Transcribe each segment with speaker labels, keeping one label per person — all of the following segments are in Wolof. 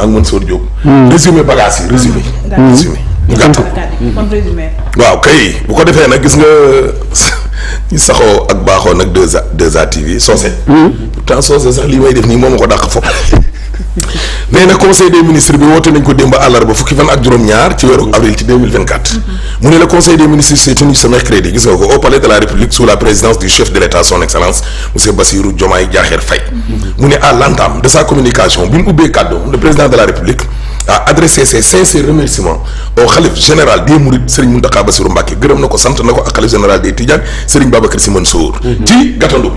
Speaker 1: ak Mansour Diop. résumé bagage yi résumé. mu gàtt waaw kay bu ko defee nag gis nga ñu saxoo ak baaxoo nag 2A TV Socé. pourtant Socé sax lii may def nii moom ma ko dàq foofu. nee na conseil des ministres bi woote nañ ko démb àllarba fukki fan ak juróom-ñaar ci weeru avril ci 2024. mu ne le conseil des ministres s'est tenu ce mercredi gis nga ko au palais de la république sous la présidence du chef de l'état son excellence monsieur Bassirou Diomaye Diakhar Faye. mu ne à l'entame de sa communication bi mu ubbee kàddoom le président de la république a adressé ses sincères remerciements au khalife général des Mourides Serigne Mountakha Bassirou Mbacké gërëm na ko sant na ko ak khalife général des Tidianes Serigne Babacar Sy Mansour. ci gàttandu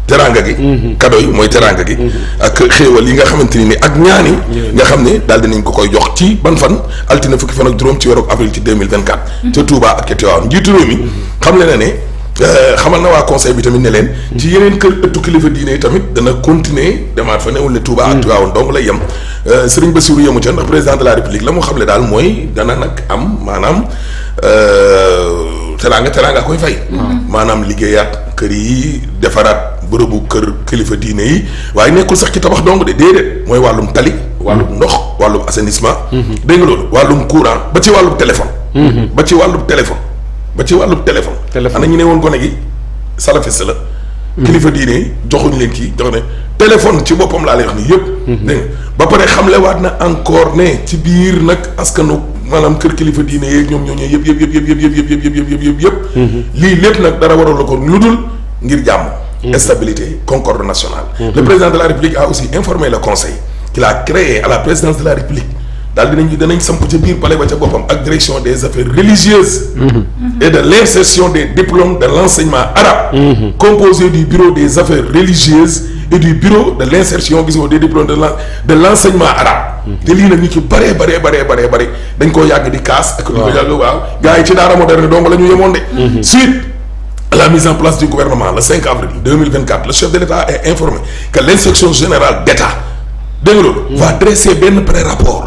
Speaker 1: teraanga gi. cadeau yi mooy teraanga gi. ak xéewal yi nga xamante ni ak ñaani nga xam ne daal dinañ ko koy jox ci ban fan altine fukki fan ak juróom ci weeru avril ci 2024. ca Touba ak ca Tivaouane njiitu réew mi xam le na ne xamal na waa conseil bi tamit ne leen. ci yeneen kër ëttu kilifa diine yi tamit dana continuer demaat fa newul ne Touba ak Tivaouane dong lay yem. Serigne Bassirou yemu ca ndax président de la république la mu xamle daal mooy dana nag am maanaam teraanga koy fay. maanaam liggéeyaat kër yi defaraat. bërëbu kër kilifa diine yi waaye nekkul sax ci tabax dong de déedéet mooy wàllum tali wàllum ndox wàllum assainissement dégg nga loolu wàllum courant ba ci wàllum téléphone ba ci wàllum téléphone ana ñu ne woon gone gi salafiste la kilifa diine yi joxuñ leen kii jox ne téléphone ci boppam laa lay wax nii yëpp dégg nga ba pare xamlewaat na encore ne ci biir nag askanu maanaam kër kilifa diine yeeg ñoom ñooñu yëpp lii lépp nag dara waral la ko lu dul ngir jàmm stabilité concorde nationale. Le président de la République a aussi informé le conseil qu'il a créé à la présidence de la République daal danañ samp ca biir palais ba ca boppam ak direction des affaires religieuses et de l'insertion des diplômes de l'enseignement arabe composé du bureau des affaires religieuses et du bureau de l'insertion gis nga des diplômes de l'enseignement arabe te lii nag ñu ci bëree dañ koo yàgg di kaas ak ñu ko yàgg waaw gars yi ci daara moderne dong la ñu yemoon de suite à la mise en place du gouvernement le 5 avril 2024 le chef de l'État est informé que l'inspection générale d'État dégg nga loolu va dresser benn pré-rapport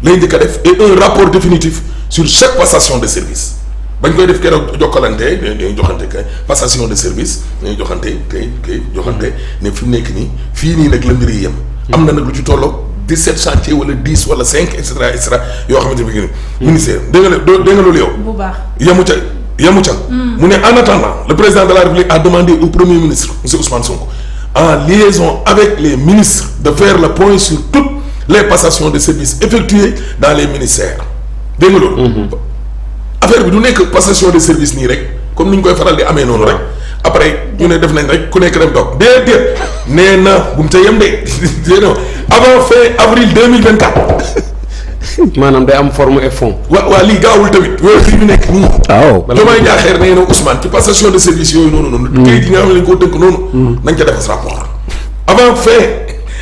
Speaker 1: lay njëkk a def et un rapport définitif sur chaque passation de service bañ koy def keroog jokkalante dañuy joxante kay passation de service dañuy joxante kay joxante ne fi mu nekk nii fii nii nag la mbir yi yem am na nag lu ci tolloog 17 chantiers wala 10 wala 5 et cetera yoo xamante ne ministère dégg nga loolu yow bu baax yamu ca mu ne en attendant le président de la République a demandé au premier ministre monsieur Ousmane Sonko en liaison avec les ministres de faire le point sur toutes les passations de services effectuées dans les ministères dégg nga loolu affaire bi du nekk passation de service nii rek comme ni ñu koy faral di amee noonu rek après ñu ne def nañ rek ku nekk dem toog déedéet nee na bu mu ca yem de avant fin avril 2024
Speaker 2: maanaam day am forme et fond.
Speaker 1: waa lii gaawul tamit yooyu fi ñu nekk nii. waaw Diomaye Diakhar nee na Ousmane ci passation de service yooyu noonu. kayit yi nga xam ne lañ koo tënk noonu. nañ ca defas rapport. avant fin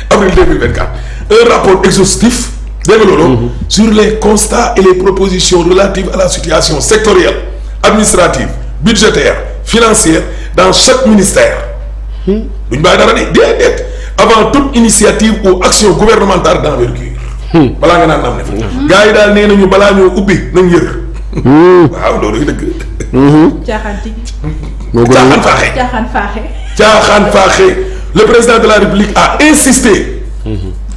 Speaker 1: avril 2024 un rapport exhaustif dégg nga loolu. sur les constats et les propositions relatives à la situation sectorielle administrative budgétaire financière dans chaque ministère. duñ bàyyi dara de déedéet avant toute initiative ou action gouvernementale d'envergure. balaa nga naan am ne fa. gars yi daal nee nañu balaa ñoo ubbi nañ yër. waaw loolu dëgg. caaxaan faaxe. le président de la République a insisté.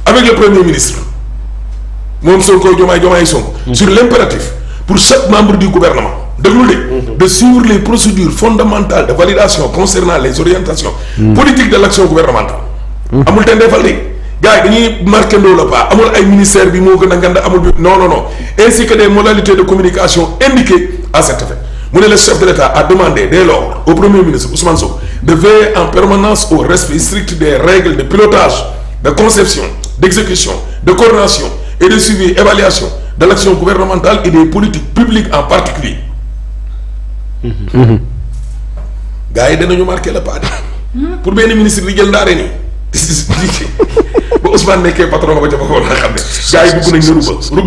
Speaker 1: avec le premier ministre. moom Sonko Diomaye Sonko. sur l'impératif pour chaque membre du gouvernement. déglu de suivre les procédures fondamentales de validation concernant les orientations. politiques de l'action gouvernementale. amul ten defal de. gars yi dañuy marqué ndoo la pas amul ay ministère bi moo gën a ngand amul bi non ainsi que des modalités de communication indiquées à cet effet mu ne le chef de l'État a demandé dès lors au premier ministre Ousmane Sonko de veiller en permanence au respect strict des règles de pilotage de conception d'exécution de coordination et de suivi évaluation de l'action gouvernementale et des politiques publiques en particulier gars yi danañu marqué le pas pour benn ministre di jël ndaare nii ba Ousmane nekkee patron ba ca ba ko war a xam ne gars yi dugg nañ ne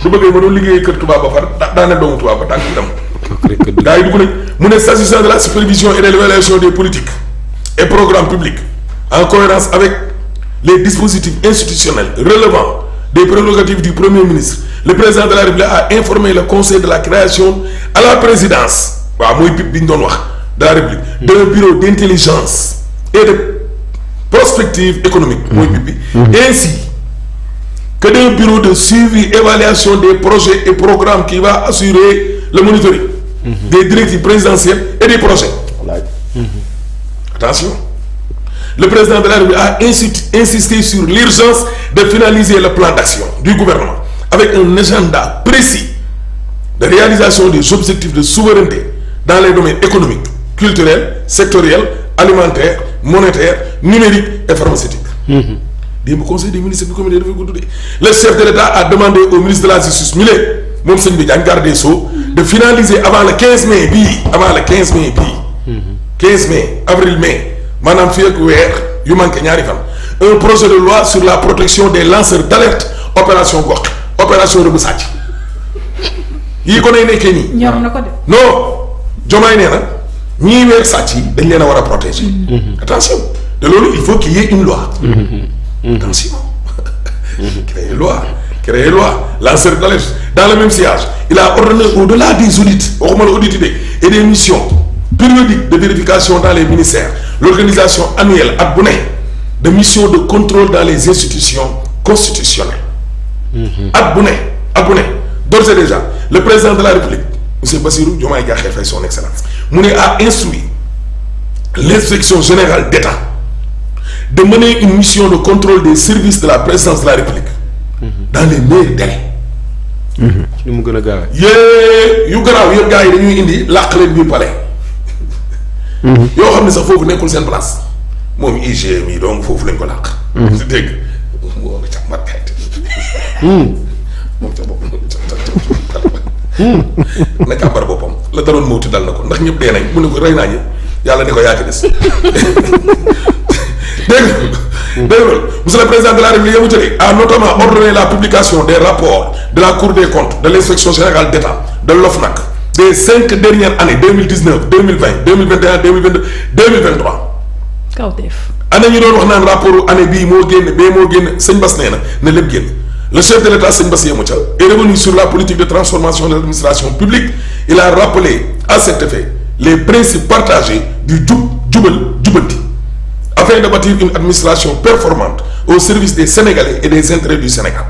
Speaker 1: Rouba Gueye ma doon liggéeyee kër tubaab ba far daaneel doomu tubaab ba tànk dem gars yi dugg nañ mu ne s'agissant de la supervision et de l'évaluation des politiques et programmes publics en cohérence avec les dispositifs institutionnels relevant des prérogatives du premier ministre le président de la République a informé le conseil de la création à la présidence waaw mooy BIP bi ñu doon wax de la République d'un bureau d'intelligence et de prospective économique mooy BIP bi ainsi que d'un bureau de suivi évaluation des projets et programmes qui va assurer le monitoring des directives présidentielles et des projets. Attention, le président de la République a insisté sur l'urgence de finaliser le plan d'action du gouvernement avec un agenda précis de réalisation des objectifs de souveraineté dans les domaines économiques, culturels, sectoriels, alimentaires, monétaires, numériques et pharmaceutiques. démb conseil des ministres du comité dafay gudd de le chef de l'État a demandé au ministre de la justice mi moom sëñ bi Diagne garde des Sceaux de finaliser avant le 15 mai bii 15 mai avril mai maanaam fii ak weer yu manqué ñaari fan un projet de loi sur la protection des lanceurs d'alerte opération gox opération rëbb sàcc yii ko nay nekkee nii.
Speaker 3: ñoom na ko def.
Speaker 1: non Diomaye nee na ñii weer sàcc yi dañ leen a war a protéger. attention te loolu il faut qu'il y ait une loi. attention créer loi lanceur d'alerte dans le même sillage il a ordonné au-delà des audits waxuma la audit et des missions périodiques de vérification dans les ministères l'organisation annuelle at bu ne de missions de contrôle dans les institutions constitutionnelles. at bu ne d'ores et déjà le président de la République monsieur Bassirou Diomaye Diakhar Faye son excellence mu ne a instruit l'inspection générale d'État de mener une mission de contrôle des services de la présidence de la République dans les meilleurs délais.
Speaker 2: ni mu gën a gaawee.
Speaker 1: yu garaaw yëpp gars yi dañuy indi làq leen biir palais. yoo xam ne sax foofu nekkul seen place moom IGM yi donc foofu lañ ko làq. si dégg moo nga cax mat kayit moom ca boppam na càmbar boppam la daroon mawti dal na ko ndax ñëpp dee nañ mu ne ko rey naa ñëpp yàlla ne ko yaa ci des dégg nga monsieur le président de la République yamu tëddee a notamment ordonné la publication des rapports de la Cour des comptes de l'inspection générale d'État de l'OFNAC des 5 dernières années 2019 2020 2021 2022 2023.
Speaker 3: kawteef.
Speaker 1: année ñu doon wax naan rapport année bii moo génn bee moo génn sëñ Bass nee na lépp génn le chef de l'État sëñ Bass yemu ca est revenu sur la politique de transformation de l'administration publique il a rappelé à cet effet les principes partagés du jubanti afin de bâtir une administration performante au service des Sénégalais et des intérêts du Sénégal.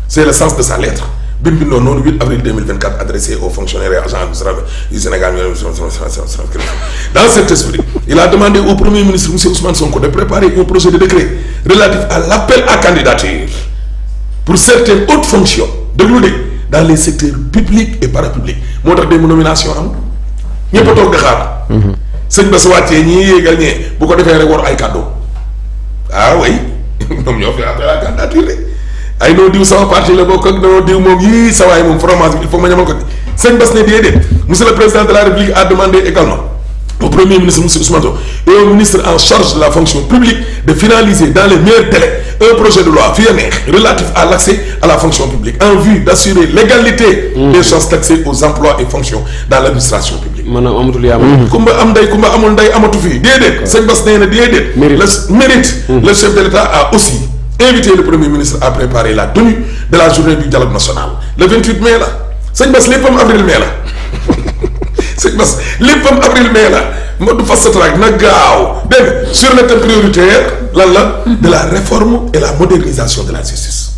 Speaker 1: C'est le sens de sa lettre bi mu bindoon noonu 8 avril 2024 adressée aux fonctionnaires et agents administratifs du Sénégal. Dans cet esprit, il a demandé au Premier ministre M. Ousmane Sonko de préparer un projet de décret relatif à l'appel à candidature pour certaines hautes fonctions dans les secteurs publics et parapublics moo tax démb nomination am ñëpp a toog di xaar. sëñ Bass wàccee ñii yéegal ñee bu ko defee rek war ay kàddu oui ñoom ñoo fi appel à candidature de ay noo diw sama parti la bokk ak noo diw moom yii sawaay moom fromage bi il faut ma ñamal ko ni sëñ Bass ne déedéet monsieur le président de la République a demandé également au premier ministre monsieur Ousmane Sonko et au ministre en charge de la fonction publique de finaliser dans les meilleurs délais un projet de loi relatif à l'accès à la fonction publique en vue d'assurer l'égalité des chances d'accès aux emplois et fonctions dans l'administration publique.
Speaker 2: maanaam amatul yaa ma.
Speaker 1: kumba am ndey kumba amul ndey amatu fii déedéet. sëñ Bass nee na déedéet. mérite. Le chef de l'État a aussi invité le premier ministre à préparer la tenue de la journée du dialogue national le 28 mai la sëñ Bass léppam avril mai la sëñ Bass léppam avril mai la ma du fast track na gaaw dégg nga sur le thème prioritaire lan la de la réforme et la modernisation de la justice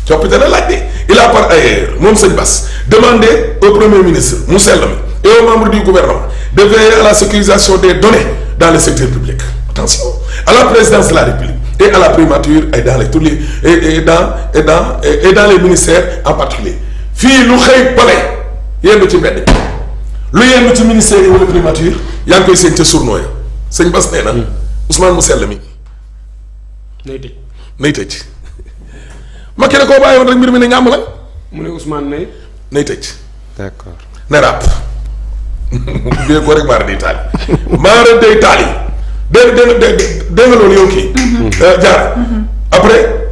Speaker 1: coppite na laaj de il a par ailleurs moom sëñ Bass demandé au premier ministre mu sell mi et aux membres du gouvernement de veiller à la sécurisation des données dans le secteur public attention à la présidence de la République et à la primature et dans les tous les et dans les ministères en particulier fii lu xëy palais yendu ci mbedd lu yendu ci ministère yi wala primature yaa ngi koy seen ca surno ya sëñ Bass nee na Ousmane mu sell mi nay tëj Macky ne koo bàyyi woon rek mbir mi ne ñàmm la
Speaker 2: mu ne Ousmane
Speaker 1: nay tëj
Speaker 2: d'accord
Speaker 1: ne ràpp bie ko rek maara day taali dégg nga loolu yow kii jaar après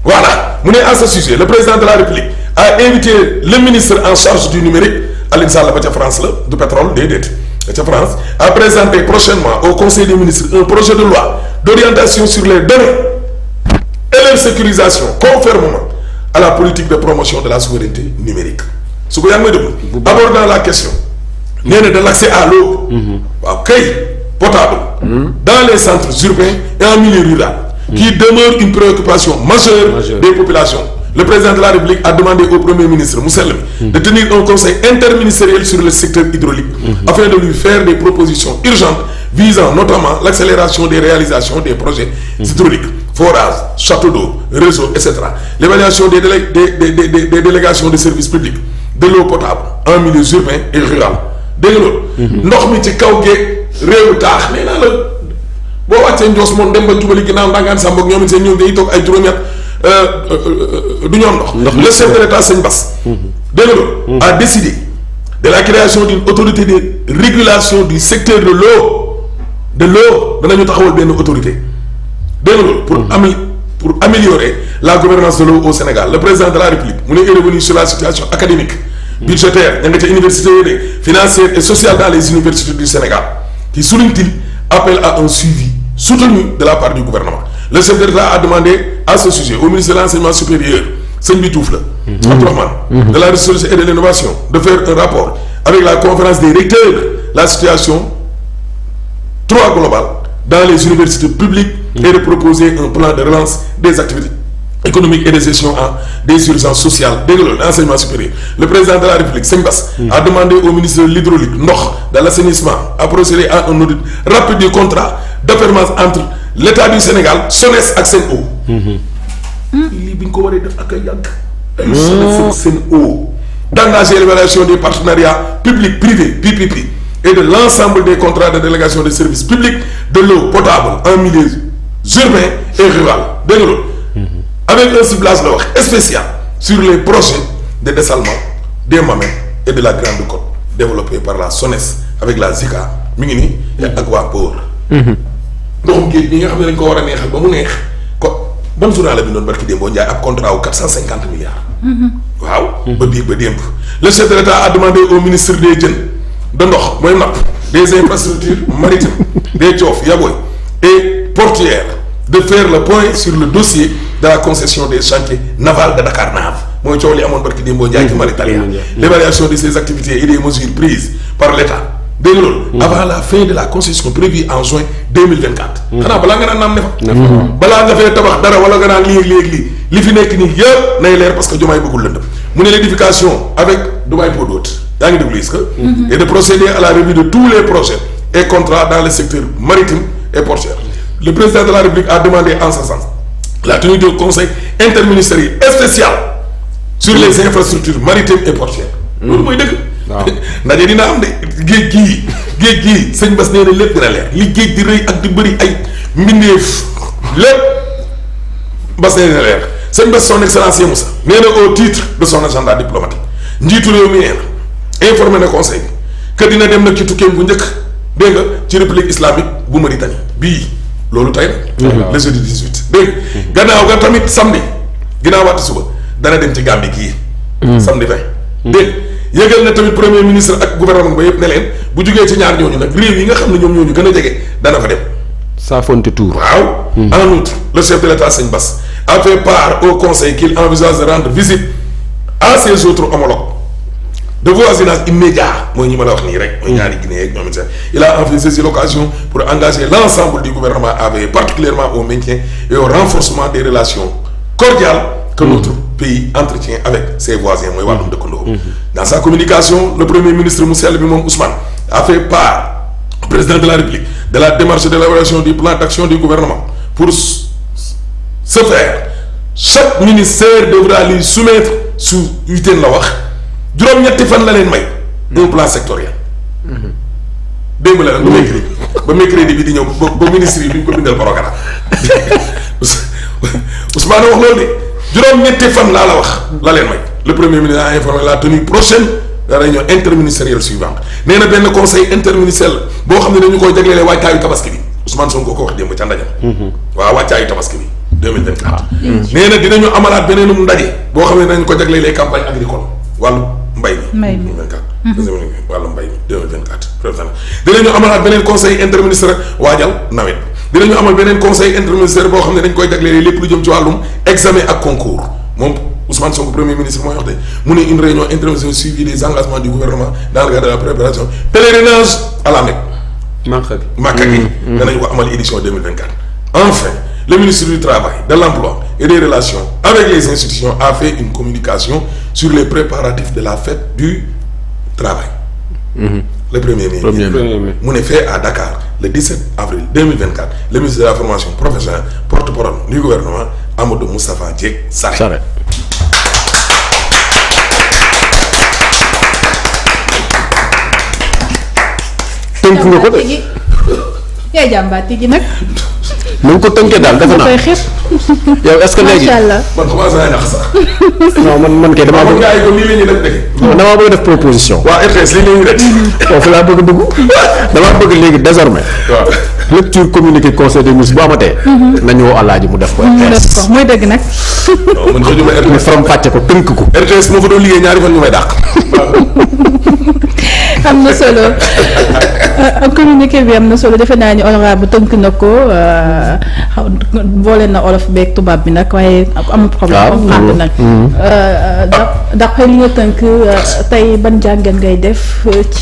Speaker 1: voilà mu ne à ce sujet le président de la République a invité le ministre en charge du numérique Alioune Sall ba ca France la du pétrole déedéet ca France à présenter prochainement au conseil des ministres un projet de loi d'orientation sur les données et leur sécurisation conformément à la politique de promotion de la souveraineté numérique su ko yaa ngi may déglu abordant la question nee na de l'accès à l'eau waaw kay potable dans les centres urbains et en milieu rural qui demeure une préoccupation majeure des populations le président de la République a demandé au premier ministre mu sell mi de tenir un conseil interministériel sur le secteur hydraulique afin de lui faire des propositions urgentes visant notamment l'accélération des réalisations des projets hydrauliques, forages, châteaux d'eau, réseaux, etc. L'évaluation des délégations de services publics, de l'eau potable en milieu urbain et rural. dégg nga loolu. ndox mi ci kaw geeg réewu taax nee naa la boo wàccee Ndios moom dem ba jubali ginnaaw Ndangaan Samba ak ñoom it seen ñoom dañuy toog ay juróomi at du ñoom ndox. le chef de l'État Sëñ Bass. dégg nga loolu. a décidé de la création d'une autorité de régulation du secteur de l'eau danañu taxawal benn autorité. dégg nga loolu pour améliorer la gouvernance de l'eau au Sénégal le président de la République mu ne est revenu sur la situation académique. budgétaire ña nga ca université yooyu de financière et sociale dans les universités du Sénégal qui souligne-t-il appelle à un suivi soutenu de la part du gouvernement le chef de l'État a demandé à ce sujet au ministre de l'enseignement supérieur sëñ bi Diouf la Abdourahmane de la recherche et de l'innovation de faire un rapport avec la conférence des recteurs la situation 3 globale dans les universités publiques et de proposer un plan de relance des activités économique et de gestion des urgences sociales dégg nga loolu l'enseignement supérieur le président de la République Sëñ Bass a demandé au ministre de l'hydraulique ndox de l'assainissement à procéder à un audit rapide du contrat de permanence entre l'État du Sénégal SONES ak Sen'Eau lii bi ñu ko waree def ak ay yàgg ay SONES ak Sen'Eau d'engager l'évaluation des partenariats publics privés PPP et de l'ensemble des contrats de délégation de services publics de l'eau potable en milieu urbain et rural dégg nga loolu avec un ciblage la wax spécial sur les projets de dessalement des Mamelles et de la Grande Côte développés par la SONES avec la ZICA mi ngi nii ak waa Power. ndoxum géej bi nga xam ne dañ ko war a neexal ba mu neex ko ban journal la bindoon barki démb boo njaay ab contrat wu 450 milliards. waaw ba biig ba démb le chef de l'État a demandé au ministre des jën de ndox mooy napp des infrastructures maritimes des Diof Yaboy et portuaires de faire le point sur le dossier de la concession des chantiers navals de Dakarnave mooy coow li amoon barki démboo Ndiaye ci mar italien l'évaluation de ces activités et des mesures prises par l'État dégg nga loolu avant la fin de la concession prévue en juin 2024 xanaa balaa nga naan naam ne fa balaa nga fee tabax dara wala nga naan lii li fi nekk nii yëpp nay leer parce que Diomaye bëggul lëndëm mu ne l'édification avec Dubaï Port d'Hôte yaa ngi déglu est-ce que et de procéder à la revue de tous les projets et contrats dans le secteur maritime et portuaire le président de la République a demandé en ce sens la tenue d'un conseil interministériel spécial sur les infrastructures maritimes et portuaires. loolu mooy dëgg. waaw ndaje dina am de géej gii sëñ Bass nee na lépp dina leer li géej di rëy ak di bëri ay mbindeef lépp Bass nee na leer sëñ Bass son excellence Moussa nee na au titre de son agenda diplomatique njiitu réew mi nee na informé na conseil bi que dina dem nag ci tukkeem bu njëkk dégg nga ci république islamique bu Mauritanie bii. loolu tey nag le jeudi 18 dégg gannaaw ga tamit samedi ginnaaw waati suba dana dem ci Gambie kii samedi 20 dégg yëgal na tamit premier ministre ak gouvernement ba yëpp ne leen bu jugee ci ñaar ñooñu nag réew yi nga xam ne ñoom ñooñu gën a jege dana fa dem
Speaker 2: Saafonte Tour
Speaker 1: waaw en outre le chef de l'État Sëñ Bass a fait part au conseil qu'il envisage de rendre visite à ses autres homologues de voisinage immédiat mooy ñi ma la wax nii rit mooy ñaari Guinée ak ñoom it il a en fait saisi l'occasion pour engager l'ensemble du gouvernement à veiller particulièrement au maintien et au renforcement des relations cordiales que notre pays entretient avec ses voisins mooy wàllum dëkkandoo. Dans sa communication le premier ministre mu sell bi moom Ousmane a fait part au président de la République de la démarche d'élaboration du plan d'action du gouvernement pour ce faire chaque ministère devra lui soumettre sous huitaine la wax juróom-ñetti fan la leen may un plan sectoriel démb la nag ba mercredi bi di ñëw ba ministre yi duñ ko bindal programme Ousmane wax loolu de juróom-ñetti fan laa la wax la leen may le premier ministre a informé la tenue prochaine de la réunion interministérielle suivante nee na benn conseil interministériel boo xam ne dañu koy jaglelee wàccaayu tabaski bi Ousmane Sonko ko wax démb ca ndajam waaw wàccaayu tabaski bi 2024 nee na dinañu amalaat beneenum ndaje boo xam ne dañu ko jaglelee campagne agricole wàllu mbay mi 2024 wàllu mbay mi 2024 dinañu amalaat beneen conseil interministériel waajal nawet dinañu amal beneen conseil interministériel boo xam ne dañ koy jaglelee lépp lu jëm ci wàllum examen ak concours moom Ousmane Sonko premier ministre mooy wax de mu ne une réunion interministérielle suivi des engagements du gouvernement dans le cadre de la préparation pèlerinage à la Mecque Makka gi danañu ko amal édition 2024 enfin le ministre du Travail, de l'Emploi et des Relations avec les institutions a fait une communication sur les préparatifs de la fête du travail. Le 1er mai. Mu ne fait à Dakar le 17 avril 2024 le ministre de la formation professionnelle porte-parole du gouvernement Amadou Moustapha Dièye Sarré.
Speaker 2: tënk nga ko de.
Speaker 3: yaa jàmbaati gi nag.
Speaker 2: nu nga ko tënkee daal defe naa yow est-ce que léegi
Speaker 3: macha allah
Speaker 1: man commencé naa ñax sax.
Speaker 2: non man kay damaa bëgg.
Speaker 1: gars yi ko nii la ñuy def dëgg.
Speaker 2: damaa bëgg def proposition.
Speaker 1: waa RTS lii la ñuy def.
Speaker 2: foofu laa bëgg dugg. damaa bëgg léegi désormais.
Speaker 1: waaw
Speaker 2: lecture communiqué conseil des ministres bu amatee. nañu woo Alaaji mu def ko.
Speaker 3: mu def ko muy dëgg nag.
Speaker 1: non man xëjuma
Speaker 2: ñu
Speaker 1: RTS.
Speaker 2: faram fàcce ko tënk ko.
Speaker 1: RTS moo fa doon liggéey ñaari fan ñu may dàq.
Speaker 3: am na solo communiqué bi am na solo defe naa ni honorable tënk na ko boole na olof beeg tubaab bi nag waaye amul problème. ànd nag d'après li nga tënk tey ban jàngat ngay def ci.